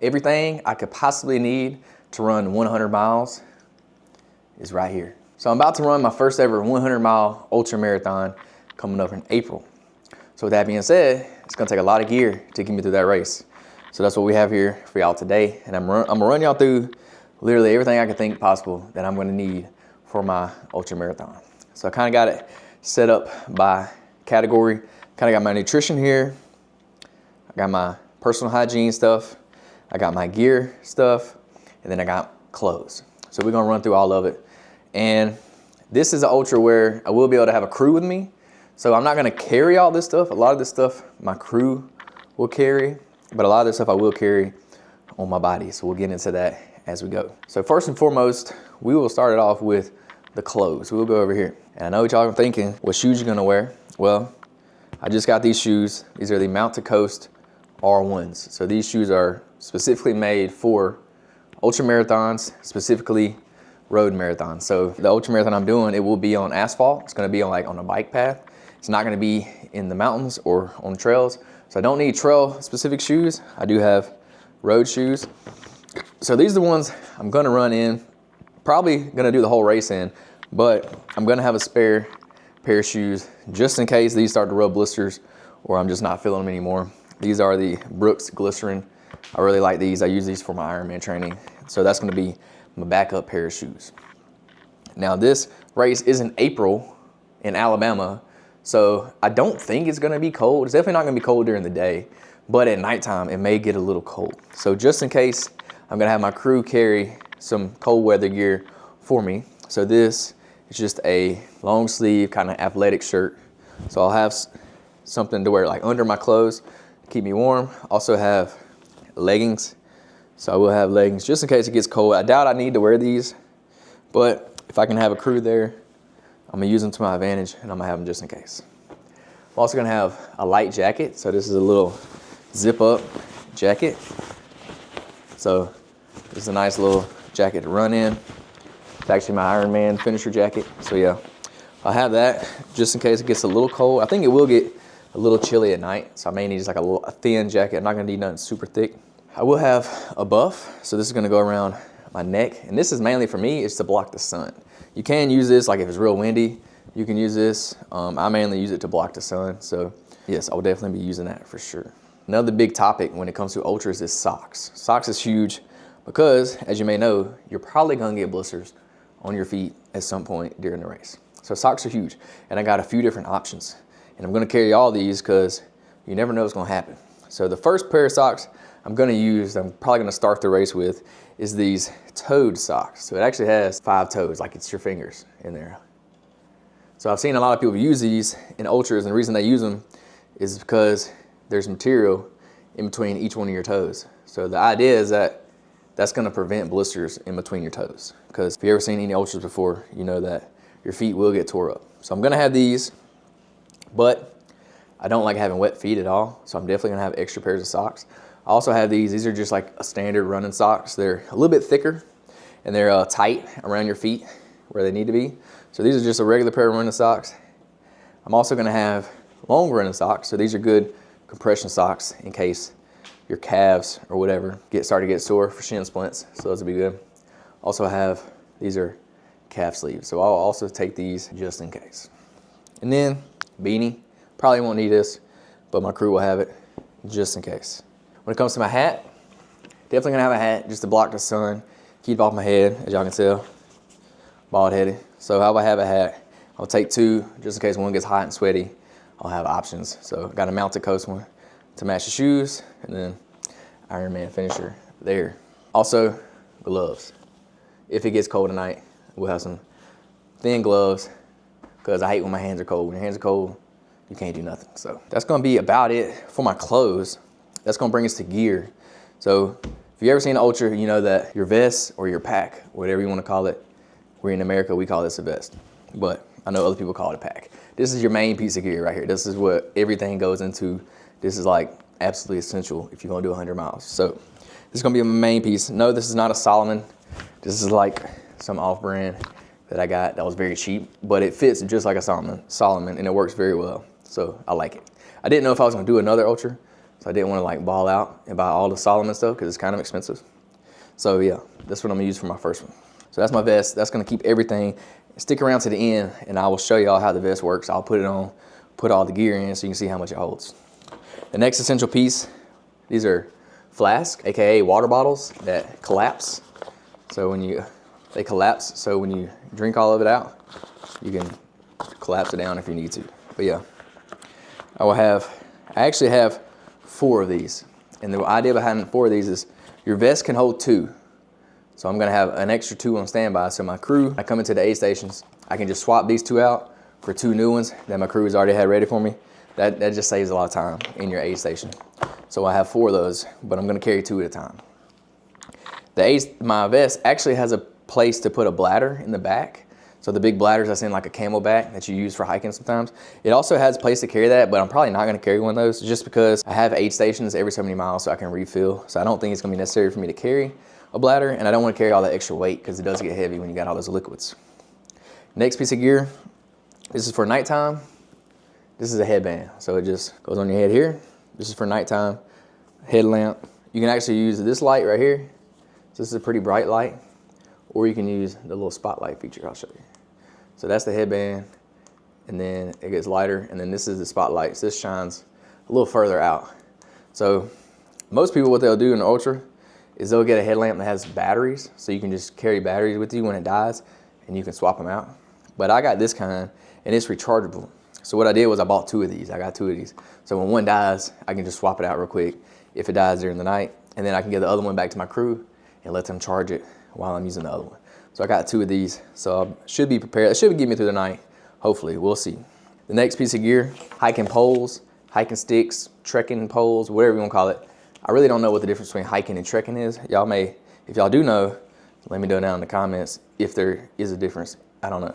Everything I could possibly need to run 100 miles is right here. So I'm about to run my first ever 100-mile ultra marathon coming up in April. So with that being said, it's gonna take a lot of gear to get me through that race. So that's what we have here for y'all today. And I'm gonna run y'all through literally everything I can think possible that I'm gonna need for my ultra marathon. So I kind of got it set up by category. Kind of got my nutrition here. I got my personal hygiene stuff. I got my gear stuff, and then I got clothes. So we're gonna run through all of it. And this is an ultra where I will be able to have a crew with me. So I'm not gonna carry all this stuff. A lot of this stuff my crew will carry, but a lot of this stuff I will carry on my body. So we'll get into that as we go. So first and foremost, we will start it off with the clothes. We'll go over here. And I know what y'all are thinking, what shoes you're gonna wear? Well, I just got these shoes. These are the Mount to Coast R1s. So these shoes are specifically made for ultra marathons, specifically road marathons. So the ultra marathon I'm doing, it will be on asphalt. It's gonna be on a bike path. It's not gonna be in the mountains or on trails. So I don't need trail specific shoes. I do have road shoes. So these are the ones I'm gonna run in, probably gonna do the whole race in, but I'm gonna have a spare pair of shoes just in case these start to rub blisters or I'm just not feeling them anymore. These are the Brooks Glycerin. I really like these. I use these for my Ironman training. So that's gonna be my backup pair of shoes. Now this race is in April in Alabama, so I don't think it's gonna be cold. It's definitely not gonna be cold during the day, but at nighttime it may get a little cold. So just in case, I'm gonna have my crew carry some cold weather gear for me. So this is just a long sleeve kind of athletic shirt. So I'll have something to wear like under my clothes to keep me warm. Also have leggings. So I will have leggings just in case it gets cold. I doubt I need to wear these, but if I can have a crew there, I'm gonna use them to my advantage and I'm gonna have them just in case. I'm also gonna have a light jacket. So this is a little zip up jacket. So this is a nice little jacket to run in. It's actually my Ironman finisher jacket. So yeah, I'll have that just in case it gets a little cold. I think it will get a little chilly at night. So I may need just like a thin jacket. I'm not gonna need nothing super thick. I will have a buff, so this is gonna go around my neck, and this is mainly for me, it's to block the sun. You can use this, like if it's real windy, you can use this. I mainly use it to block the sun, so yes, I will definitely be using that for sure. Another big topic when it comes to ultras is socks. Socks is huge because, as you may know, you're probably gonna get blisters on your feet at some point during the race. So socks are huge, and I got a few different options, and I'm gonna carry all these because you never know what's gonna happen. So the first pair of socks I'm probably gonna start the race with, is these toed socks. So it actually has 5 toes, like it's your fingers in there. So I've seen a lot of people use these in ultras, and the reason they use them is because there's material in between each one of your toes. So the idea is that that's gonna prevent blisters in between your toes. Because if you've ever seen any ultras before, you know that your feet will get tore up. So I'm gonna have these, but I don't like having wet feet at all. So I'm definitely gonna have extra pairs of socks. I also have these are just like a standard running socks. They're a little bit thicker and they're tight around your feet where they need to be. So these are just a regular pair of running socks. I'm also gonna have long running socks. So these are good compression socks in case your calves or whatever start to get sore for shin splints. So those will be good. Also these are calf sleeves. So I'll also take these just in case. And then beanie, probably won't need this, but my crew will have it just in case. When it comes to my hat, definitely gonna have a hat just to block the sun, keep it off my head, as y'all can tell, bald headed. So how I have a hat, I'll take 2 just in case one gets hot and sweaty. I'll have options. So I got a Mount to Coast one to match the shoes, and then Ironman finisher there. Also, gloves. If it gets cold tonight, we'll have some thin gloves because I hate when my hands are cold. When your hands are cold, you can't do nothing. So that's gonna be about it for my clothes. That's gonna bring us to gear. So if you ever seen an ultra, you know that your vest or your pack, whatever you wanna call it, we're in America, we call this a vest. But I know other people call it a pack. This is your main piece of gear right here. This is what everything goes into. This is like absolutely essential if you're gonna do 100 miles. So this is gonna be a main piece. No, this is not a Solomon. This is like some off-brand that I got that was very cheap, but it fits just like a Solomon, and it works very well. So I like it. I didn't know if I was gonna do another ultra, So I didn't want to like ball out and buy all the Solomon stuff because it's kind of expensive. So yeah, that's what I'm gonna use for my first one. So that's my vest. That's gonna keep everything. Stick around to the end and I will show y'all how the vest works. I'll put it on, put all the gear in so you can see how much it holds. The next essential piece, these are flasks, AKA water bottles that collapse. So they collapse, so when you drink all of it out, you can collapse it down if you need to. But yeah, I actually have 4 of these. And the idea behind 4 of these is your vest can hold 2. So I'm gonna have an extra 2 on standby. So my crew, I come into the aid stations, I can just swap these 2 out for 2 new ones that my crew has already had ready for me. That just saves a lot of time in your aid station. So I have 4 of those, but I'm gonna carry 2 at a time. My vest actually has a place to put a bladder in the back. So the big bladders that's in like a camelback that you use for hiking sometimes. It also has a place to carry that, but I'm probably not gonna carry one of those just because I have aid stations every 70 miles so I can refill. So I don't think it's gonna be necessary for me to carry a bladder, and I don't wanna carry all that extra weight because it does get heavy when you got all those liquids. Next piece of gear, this is for nighttime. This is a headband. So it just goes on your head here. This is for nighttime, headlamp. You can actually use this light right here. So this is a pretty bright light, or you can use the little spotlight feature I'll show you. So that's the headband, and then it gets lighter, and then this is the spotlight. So this shines a little further out. So most people, what they'll do in the Ultra is they'll get a headlamp that has batteries, so you can just carry batteries with you when it dies, and you can swap them out. But I got this kind, and it's rechargeable. So what I did was I bought 2 of these. I got 2 of these. So when one dies, I can just swap it out real quick if it dies during the night, and then I can give the other one back to my crew and let them charge it while I'm using the other one. So I got 2 of these, so I should be prepared. It should get me through the night, hopefully, we'll see. The next piece of gear, hiking poles, hiking sticks, trekking poles, whatever you wanna call it. I really don't know what the difference between hiking and trekking is. Y'all may, if y'all do know, let me know down in the comments if there is a difference. I don't know.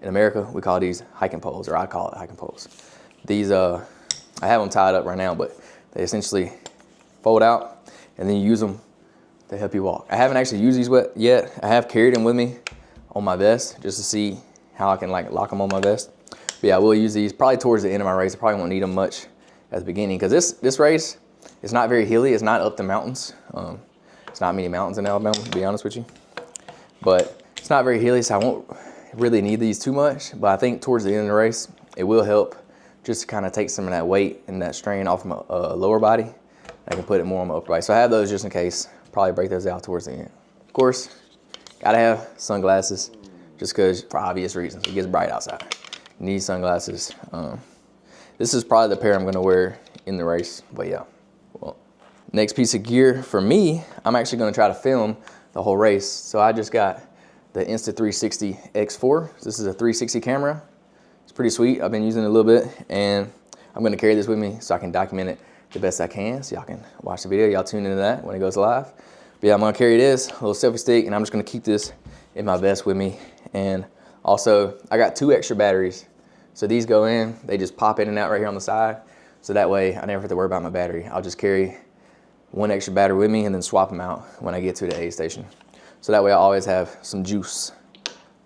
In America, we call these hiking poles, or I call it hiking poles. These, I have them tied up right now, but they essentially fold out and then you use them to help you walk. I haven't actually used these yet. I have carried them with me on my vest just to see how I can like lock them on my vest. But yeah, I will use these probably towards the end of my race. I probably won't need them much at the beginning because this race is not very hilly. It's not up the mountains. It's not many mountains in Alabama, to be honest with you. But it's not very hilly, so I won't really need these too much. But I think towards the end of the race, it will help just to kind of take some of that weight and that strain off my lower body. I can put it more on my upper body. So I have those just in case. Probably break those out towards the end. Of course, gotta have sunglasses just because for obvious reasons. It gets bright outside. You need sunglasses. This is probably the pair I'm gonna wear in the race, but yeah. Well, next piece of gear for me, I'm actually gonna try to film the whole race. So I just got the Insta360 X4. This is a 360 camera. It's pretty sweet. I've been using it a little bit, and I'm gonna carry this with me so I can document it the best I can, so y'all can watch the video. Y'all tune into that when it goes live. But yeah, I'm gonna carry this little selfie stick, and I'm just gonna keep this in my vest with me. And also, I got 2 extra batteries. So these go in, they just pop in and out right here on the side. So that way, I never have to worry about my battery. I'll just carry 1 extra battery with me and then swap them out when I get to the aid station. So that way I always have some juice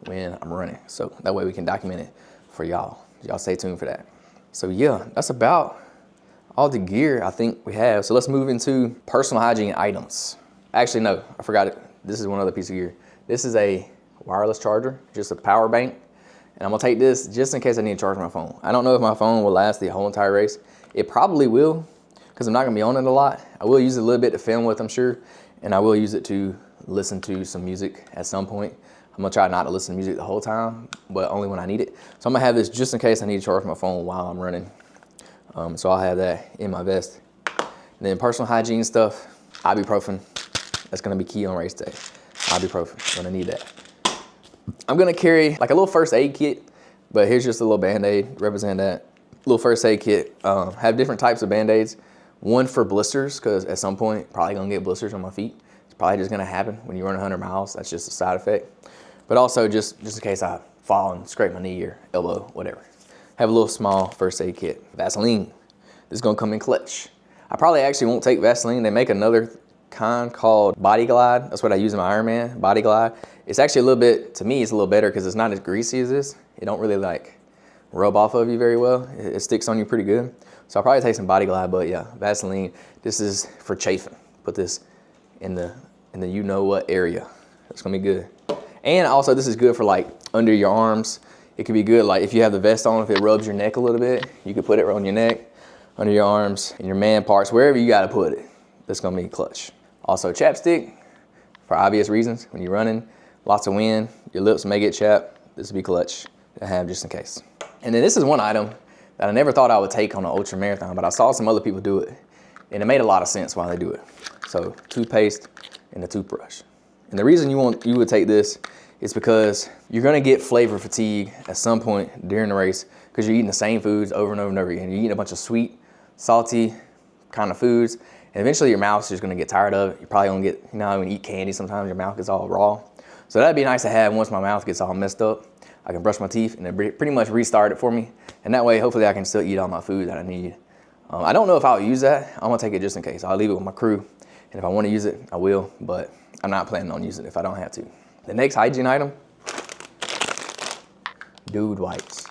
when I'm running. So that way we can document it for y'all. Y'all stay tuned for that. So yeah, that's about all the gear I think we have. So let's move into personal hygiene items. Actually, no, I forgot it. This is one other piece of gear. This is a wireless charger, just a power bank. And I'm gonna take this just in case I need to charge my phone. I don't know if my phone will last the whole entire race. It probably will, because I'm not gonna be on it a lot. I will use it a little bit to film with, I'm sure. And I will use it to listen to some music at some point. I'm gonna try not to listen to music the whole time, but only when I need it. So I'm gonna have this just in case I need to charge my phone while I'm running. So I'll have that in my vest. And then personal hygiene stuff, ibuprofen. That's gonna be key on race day. Ibuprofen, gonna need that. I'm gonna carry like a little first aid kit, but here's just a little Band-Aid, represent that. Little first aid kit, have different types of Band-Aids. One for blisters, because at some point, probably gonna get blisters on my feet. It's probably just gonna happen when you run 100 miles, that's just a side effect. But also just in case I fall and scrape my knee or elbow, whatever. Have a little small first aid kit. Vaseline, this is gonna come in clutch. I probably actually won't take Vaseline. They make another kind called Body Glide. That's what I use in my Ironman, Body Glide. It's actually a little bit, to me, it's a little better because it's not as greasy as this. It don't really like rub off of you very well. It sticks on you pretty good. So I'll probably take some Body Glide, but yeah, Vaseline. This is for chafing. Put this in the you know what area. It's gonna be good. And also this is good for like under your arms. It could be good like if you have the vest on, if it rubs your neck a little bit, you could put it on your neck, under your arms, in your man parts, wherever you gotta put it. That's gonna be clutch. Also chapstick, for obvious reasons. When you're running, lots of wind, your lips may get chapped. This would be clutch to have just in case. And then this is one item that I never thought I would take on an ultra marathon, but I saw some other people do it, and it made a lot of sense why they do it. So toothpaste and a toothbrush. And the reason you would take this is because you're gonna get flavor fatigue at some point during the race because you're eating the same foods over and over and over again. You're eating a bunch of sweet, salty kind of foods, and eventually your mouth's just gonna get tired of it. You're probably gonna get, you know, when you eat candy, sometimes your mouth gets all raw. So that'd be nice to have once my mouth gets all messed up. I can brush my teeth and it pretty much restart it for me. And that way, hopefully I can still eat all my food that I need. I don't know if I'll use that. I'm gonna take it just in case. I'll leave it with my crew. And if I wanna use it, I will, but I'm not planning on using it if I don't have to. The next hygiene item, dude wipes,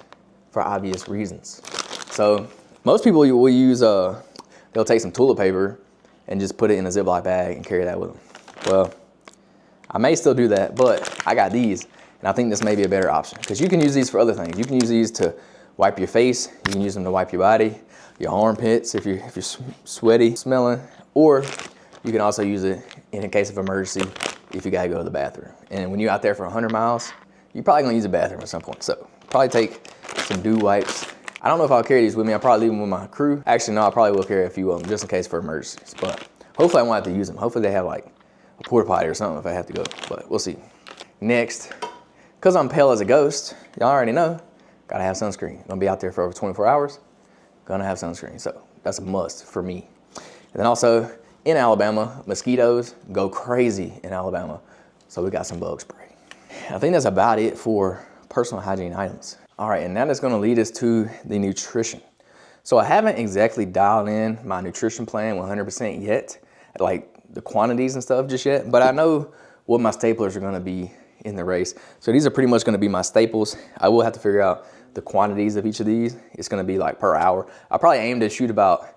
for obvious reasons. So most people will use, they'll take some toilet paper and just put it in a Ziploc bag and carry that with them. Well, I may still do that, but I got these, and I think this may be a better option because you can use these for other things. You can use these to wipe your face. You can use them to wipe your body, your armpits if you're sweaty, smelling, or you can also use it in case of emergency if you gotta go to the bathroom. And when you're out there for 100 miles, you're probably gonna use a bathroom at some point. So probably take some dude wipes. I don't know if I'll carry these with me. I'll probably leave them with my crew. Actually, no, I probably will carry a few of them just in case for emergencies. But hopefully I won't have to use them. Hopefully they have like a porta potty or something if I have to go, but we'll see. Next, because I'm pale as a ghost, y'all already know, gotta have sunscreen. Gonna be out there for over 24 hours, gonna have sunscreen. So that's a must for me. And then also in Alabama, mosquitoes go crazy in Alabama. So we got some bug spray. I think that's about it for personal hygiene items. All right, and now that's gonna lead us to the nutrition. So I haven't exactly dialed in my nutrition plan 100% yet, like the quantities and stuff just yet, but I know what my staplers are gonna be in the race. So these are pretty much gonna be my staples. I will have to figure out the quantities of each of these. It's gonna be like per hour. I probably aim to shoot about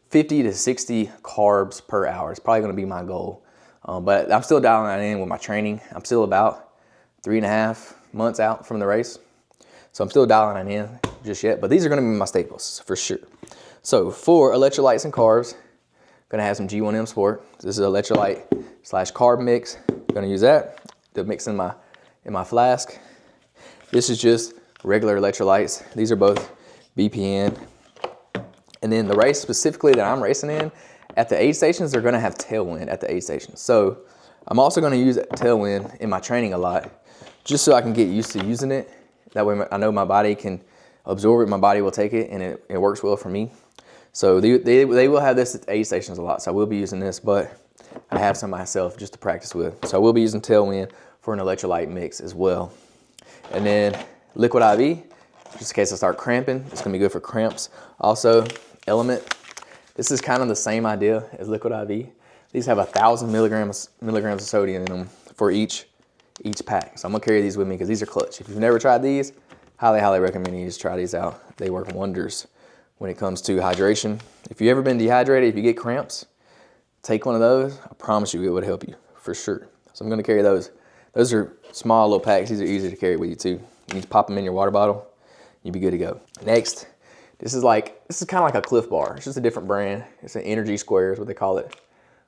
50 to 60 carbs per hour. It's probably gonna be my goal. But I'm still dialing that in with my training. I'm still about 3.5 months out from the race. So I'm still dialing that in just yet, but these are gonna be my staples for sure. So for electrolytes and carbs, gonna have some G1M Sport. This is electrolyte / carb mix. Gonna use that to mix in my flask. This is just regular electrolytes. These are both BPN. And then the race specifically that I'm racing in, at the aid stations, they're gonna have tailwind at the aid stations. So I'm also gonna use tailwind in my training a lot, just so I can get used to using it. That way I know my body can absorb it, my body will take it, and it works well for me. So they will have this at aid stations a lot, so I will be using this, but I have some myself just to practice with. So I will be using tailwind for an electrolyte mix as well. And then liquid IV, just in case I start cramping. It's gonna be good for cramps. Also, Element. This is kind of the same idea as liquid IV. These have 1,000 milligrams of sodium in them for each pack. So I'm gonna carry these with me because these are clutch. If you've never tried these, highly recommend you just try these out. They work wonders when it comes to hydration. If you've ever been dehydrated, if you get cramps, take one of those. I promise you it would help you for sure. So I'm gonna carry those. Those are small little packs. These are easy to carry with you too. You just pop them in your water bottle, you'll be good to go. Next, this is kind of like a Cliff Bar. It's just a different brand. It's an Energy Square is what they call it.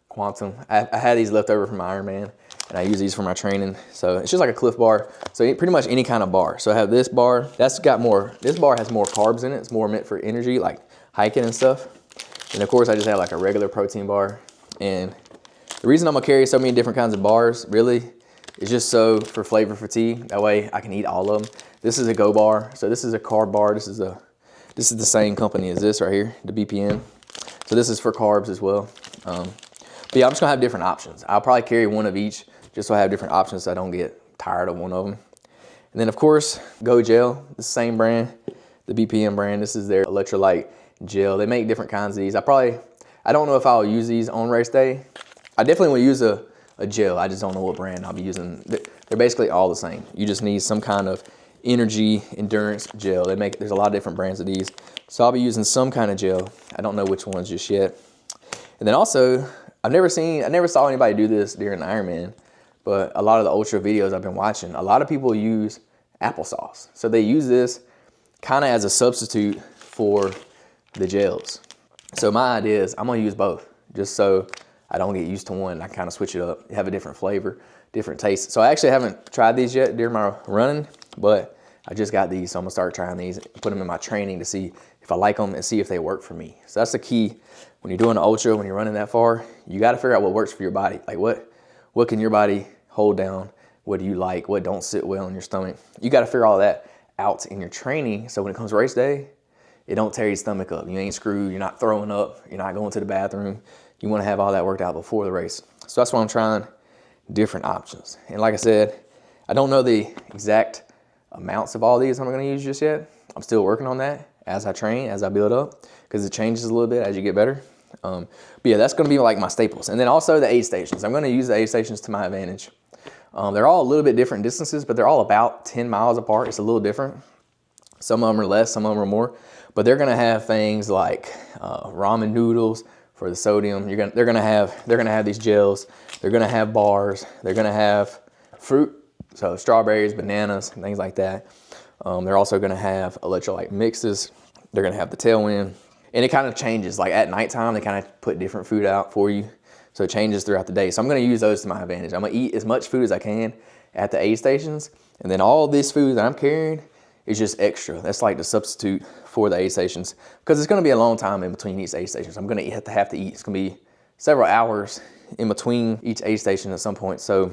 Quantum. I had these left over from my Ironman, and I use these for my training. So it's just like a Cliff Bar. So pretty much any kind of bar. So I have this bar. This bar has more carbs in it. It's more meant for energy, like hiking and stuff. And of course, I just have like a regular protein bar. And the reason I'm gonna carry so many different kinds of bars, really, is just so for flavor fatigue. That way I can eat all of them. This is a Go Bar. So this is a carb bar. This is the same company as this right here, the BPN. So this is for carbs as well. But yeah, I'm just gonna have different options. I'll probably carry one of each just so I have different options so I don't get tired of one of them. And then of course, Go Gel, the same brand, the BPM brand. This is their electrolyte gel. They make different kinds of these. I don't know if I'll use these on race day. I definitely will use a gel. I just don't know what brand I'll be using. They're basically all the same. You just need some kind of energy endurance gel. There's a lot of different brands of these. So I'll be using some kind of gel. I don't know which ones just yet. And then also, I never saw anybody do this during Ironman, but a lot of the ultra videos I've been watching, a lot of people use applesauce. So they use this kind of as a substitute for the gels. So my idea is I'm gonna use both, just so I don't get used to one. I kind of switch it up, have a different flavor, different taste. So I actually haven't tried these yet during my running, but I just got these, so I'm gonna start trying these, put them in my training to see if I like them and see if they work for me. So that's the key when you're doing an ultra, when you're running that far, you gotta figure out what works for your body. Like what can your body hold down? What do you like? What don't sit well in your stomach? You gotta figure all that out in your training, so when it comes to race day, it don't tear your stomach up. You ain't screwed, you're not throwing up, you're not going to the bathroom. You wanna have all that worked out before the race. So that's why I'm trying different options. And like I said, I don't know the exact amounts of all these I'm gonna use just yet. I'm still working on that as I train, as I build up, because it changes a little bit as you get better. But yeah, that's gonna be like my staples. And then also the aid stations. I'm gonna use the aid stations to my advantage. They're all a little bit different distances, but they're all about 10 miles apart. It's a little different. Some of them are less, some of them are more. But they're gonna have things like ramen noodles for the sodium. They're gonna have these gels. They're gonna have bars. They're gonna have fruit, so strawberries, bananas, things like that. They're also gonna have electrolyte mixes. They're gonna have the tailwind. And it kind of changes. Like at nighttime, they kind of put different food out for you. So it changes throughout the day. So I'm gonna use those to my advantage. I'm gonna eat as much food as I can at the aid stations. And then all this food that I'm carrying is just extra. That's like the substitute for the aid stations, because it's gonna be a long time in between each aid stations. I'm gonna have to eat. It's gonna be several hours in between each aid station at some point. So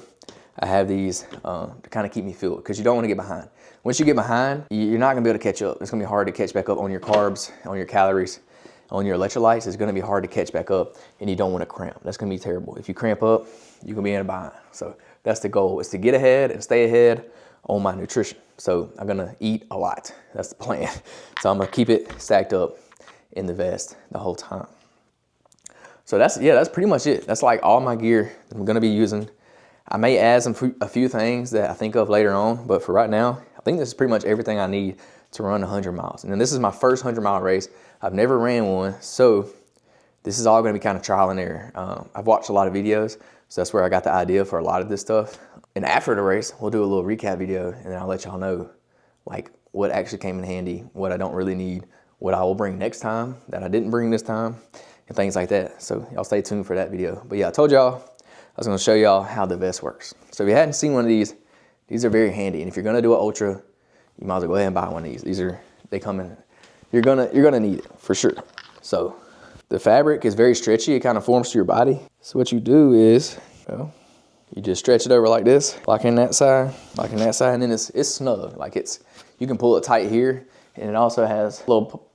I have these to kind of keep me fueled, because you don't want to get behind. Once you get behind, you're not gonna be able to catch up. It's gonna be hard to catch back up on your carbs, on your calories, on your electrolytes. It's gonna be hard to catch back up, and you don't want to cramp. That's gonna be terrible. If you cramp up, you're gonna be in a bind. So that's the goal, is to get ahead and stay ahead on my nutrition. So I'm gonna eat a lot. That's the plan. So I'm gonna keep it stacked up in the vest the whole time. So that's pretty much it. That's like all my gear that I'm gonna be using. I may add a few things that I think of later on, but for right now, I think this is pretty much everything I need to run 100 miles. And then this is my first 100-mile race. I've never ran one, so this is all gonna be kind of trial and error. I've watched a lot of videos, so that's where I got the idea for a lot of this stuff. And after the race, we'll do a little recap video, and then I'll let y'all know like what actually came in handy, what I don't really need, what I will bring next time that I didn't bring this time, and things like that. So y'all stay tuned for that video. But yeah, I told y'all I was gonna show y'all how the vest works. So if you hadn't seen one of these are very handy. And if you're gonna do an ultra, you might as well go ahead and buy one of these. They come in, you're gonna need it for sure. So the fabric is very stretchy. It kind of forms to your body. So what you do is, well, you just stretch it over like this, locking that side, and then it's snug. Like you can pull it tight here, and it also has little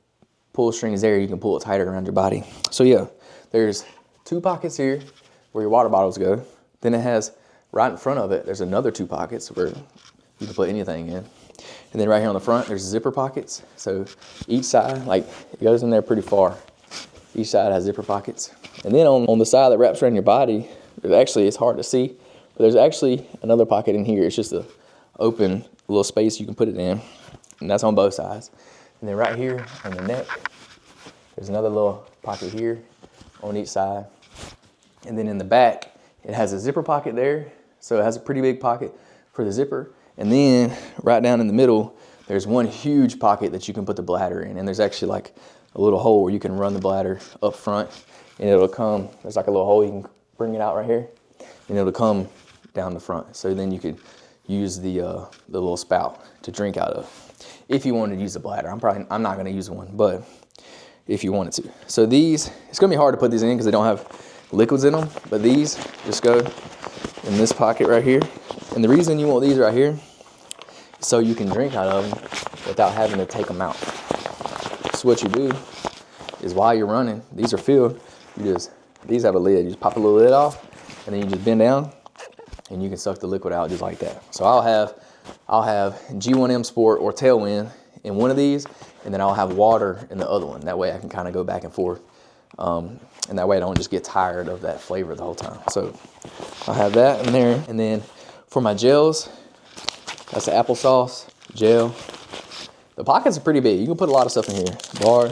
pull strings there. You can pull it tighter around your body. So yeah, there's 2 pockets here where your water bottles go. Then it has right in front of it, there's another 2 pockets where you can put anything in. And then right here on the front, there's zipper pockets. So each side, like it goes in there pretty far. Each side has zipper pockets. And then on the side that wraps around your body, it's hard to see, but there's actually another pocket in here. It's just a open little space you can put it in. And that's on both sides. And then right here on the neck, there's another little pocket here on each side. And then in the back, it has a zipper pocket there. So it has a pretty big pocket for the zipper. And then right down in the middle, there's one huge pocket that you can put the bladder in. And there's actually like a little hole where you can run the bladder up front, and it'll come, there's like a little hole, you can bring it out right here, and it'll come down the front. So then you could use the little spout to drink out of. If you wanted to use the bladder, I'm not gonna use one, but if you wanted to. So these, it's gonna be hard to put these in because they don't have liquids in them, but these just go in this pocket right here. And the reason you want these right here is so you can drink out of them without having to take them out. So what you do is while you're running, these are filled, these have a lid. You just pop a little lid off, and then you just bend down, and you can suck the liquid out just like that. So I'll have G1M Sport or Tailwind in one of these, and then I'll have water in the other one. That way I can kind of go back and forth. And that way I don't just get tired of that flavor the whole time. So I'll have that in there. And then for my gels, that's the applesauce gel. The pockets are pretty big. You can put a lot of stuff in here. Bar,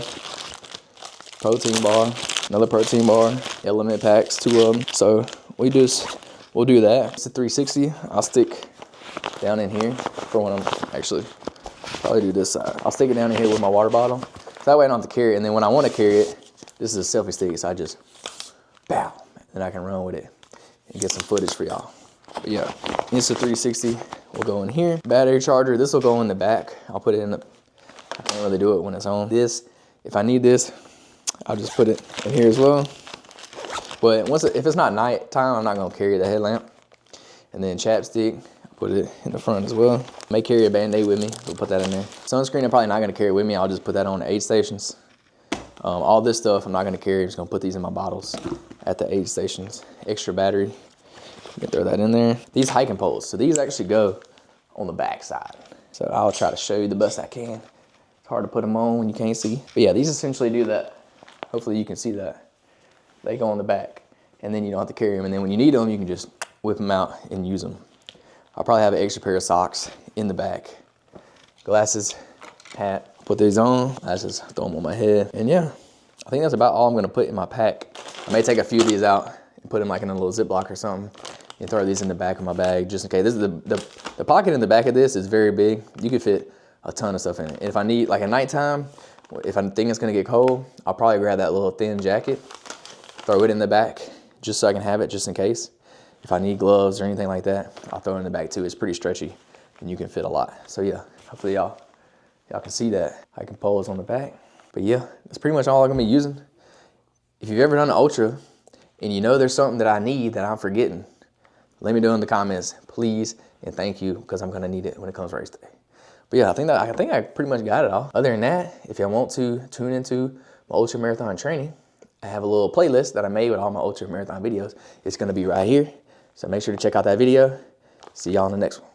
protein bar, another protein bar, element packs, 2 of them. So we'll do that. It's a 360. I'll stick down in here for when I'm actually probably do this side. I'll stick it down in here with my water bottle. So that way I don't have to carry it. And then when I want to carry it, this is a selfie stick. So I just, bow, and I can run with it and get some footage for y'all. But yeah, Insta 360 will go in here. Battery charger, this will go in the back. I'll put it in the, I can't really do it when it's on. This, if I need this, I'll just put it in here as well. But if it's not nighttime, I'm not gonna carry the headlamp. And then chapstick, put it in the front as well. May carry a Band-Aid with me, so put that in there. Sunscreen, I'm probably not gonna carry with me. I'll just put that on the aid stations. All this stuff I'm not gonna carry. I'm just gonna put these in my bottles at the aid stations. Extra battery, you can throw that in there. These hiking poles, so these actually go on the back side. So I'll try to show you the best I can. It's hard to put them on when you can't see. But yeah, these essentially do that. Hopefully you can see that. They go on the back, and then you don't have to carry them. And then when you need them, you can just whip them out and use them. I'll probably have an extra pair of socks in the back. Glasses, hat, put these on. Glasses, throw them on my head. And yeah, I think that's about all I'm gonna put in my pack. I may take a few of these out and put them like in a little Ziploc or something and throw these in the back of my bag just in case. This is the pocket in the back of this is very big. You could fit a ton of stuff in it. And if I need, like at nighttime, if I think it's gonna get cold, I'll probably grab that little thin jacket, throw it in the back just so I can have it just in case. If I need gloves or anything like that, I'll throw it in the back too. It's pretty stretchy and you can fit a lot. So yeah, hopefully y'all can see that. Hiking poles on the back. But yeah, that's pretty much all I'm gonna be using. If you've ever done an ultra and you know there's something that I need that I'm forgetting, let me know in the comments, please, and thank you, because I'm gonna need it when it comes race day. But yeah, I think I pretty much got it all. Other than that, if y'all want to tune into my ultra marathon training, I have a little playlist that I made with all my ultra marathon videos. It's gonna be right here. So make sure to check out that video. See y'all in the next one.